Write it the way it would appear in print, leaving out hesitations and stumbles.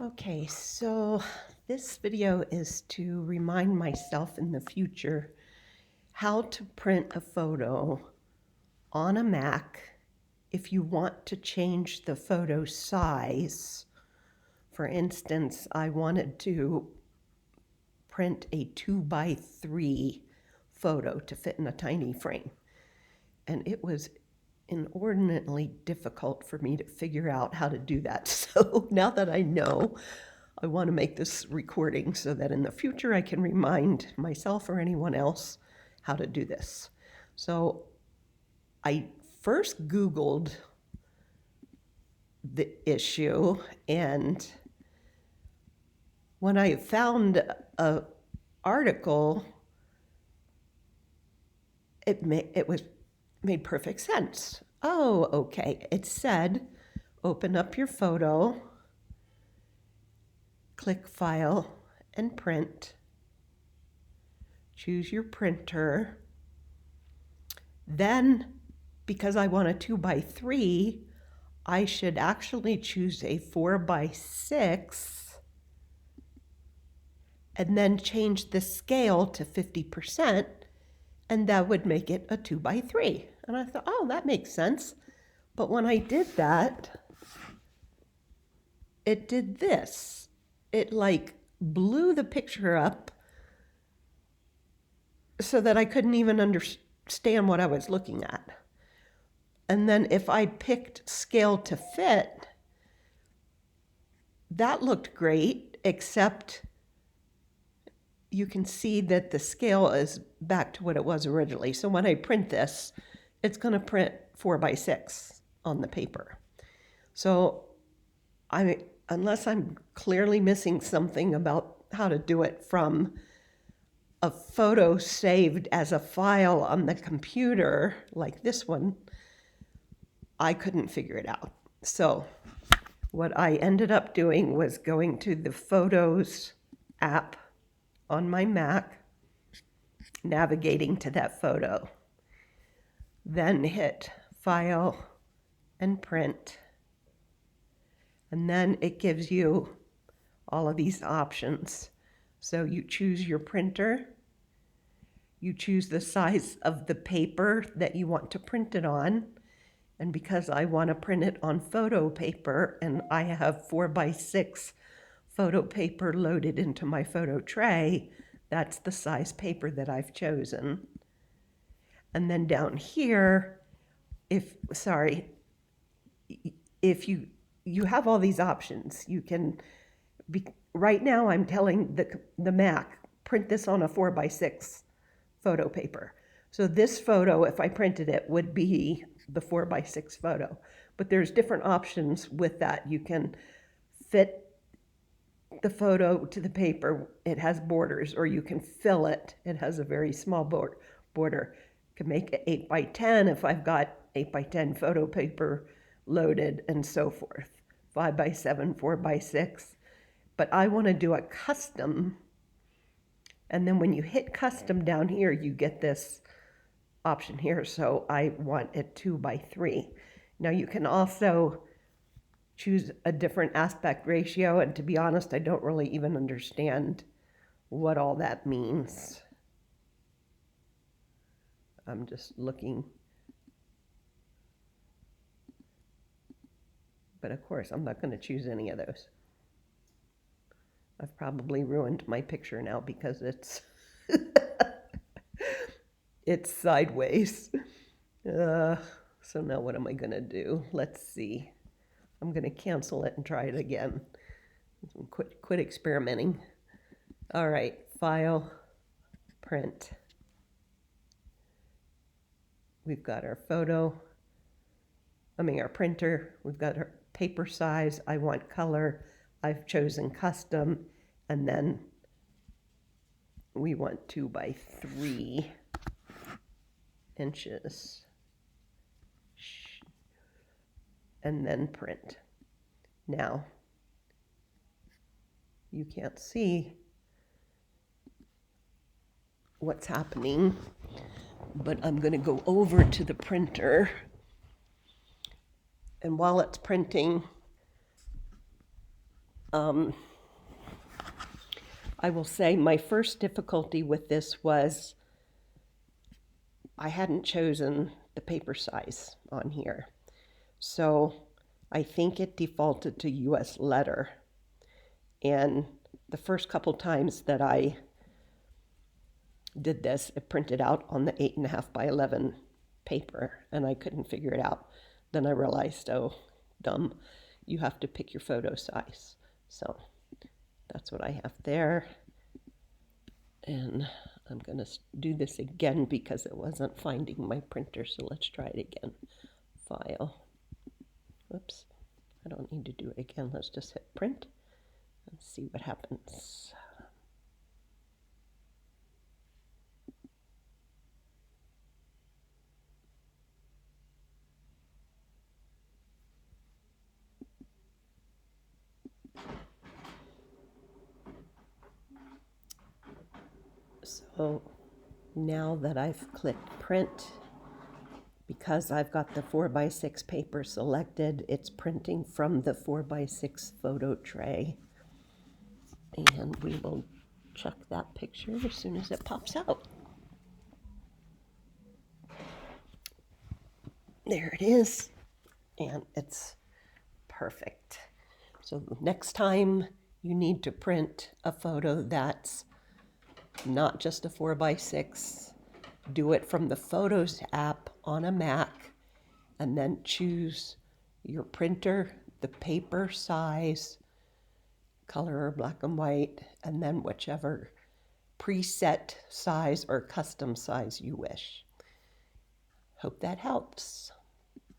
Okay, so this video is to remind myself in the future how to print a photo on a Mac if you want to change the photo size. For instance, I wanted to print a 2x3 photo to fit in a tiny frame, and it was inordinately difficult for me to figure out how to do that. So now that I know, I want to make this recording so that in the future I can remind myself or anyone else how to do this. So I first Googled the issue, and when I found an article, it was made perfect sense. Oh, okay. It said, open up your photo, click File and Print, choose your printer. Then, because I want a 2x3, I should actually choose a 4x6 and then change the scale to 50%, and that would make it a 2x3. And I thought, oh, that makes sense. But when I did that, it did this. It like blew the picture up so that I couldn't even understand what I was looking at. And then if I picked scale to fit, that looked great, except you can see that the scale is back to what it was originally. So when I print this, it's going to print 4x6 on the paper. So unless I'm clearly missing something about how to do it from a photo saved as a file on the computer, like this one, I couldn't figure it out. So what I ended up doing was going to the Photos app on my Mac, navigating to that photo, then hit File and Print, and then it gives you all of these options. So you choose your printer, you choose the size of the paper that you want to print it on, and because I want to print it on photo paper and I have 4x6 photo paper loaded into my photo tray, that's the size paper that I've chosen. And then down here, if you have all these options, you can right now I'm telling the Mac, print this on a 4x6 photo paper. So this photo, if I printed it, would be the 4x6 photo. But there's different options with that. You can fit the photo to the paper, it has borders, or you can fill it. It has a very small border. You can make it 8x10 if I've got 8x10 photo paper loaded, and so forth. 5x7, 4x6. But I want to do a custom, and then when you hit custom down here, you get this option here. So I want it 2x3. Now you can also choose a different aspect ratio, and to be honest, I don't really even understand what all that means. I'm just looking. But of course, I'm not going to choose any of those. I've probably ruined my picture now because it's it's sideways. So now what am I going to do? Let's see. I'm going to cancel it and try it again. Quit experimenting. All right, File, Print. We've got our our printer. We've got our paper size. I want color. I've chosen custom. And then we want 2x3 inches. And then print. Now, you can't see what's happening, but I'm going to go over to the printer, and while it's printing, I will say my first difficulty with this was I hadn't chosen the paper size on here. So I think it defaulted to US letter. And the first couple times that I did this, it printed out on the 8.5 by 11 paper, and I couldn't figure it out. Then I realized, oh, dumb, you have to pick your photo size. So that's what I have there. And I'm going to do this again because it wasn't finding my printer, so let's try it again. File. Whoops, I don't need to do it again. Let's just hit print and see what happens. So now that I've clicked print, because I've got the 4x6 paper selected, it's printing from the 4x6 photo tray. And we will check that picture as soon as it pops out. There it is, and it's perfect. So next time you need to print a photo that's not just a 4x6, do it from the Photos app on a Mac, and then choose your printer, the paper size, color or black and white, and then whichever preset size or custom size you wish. Hope that helps.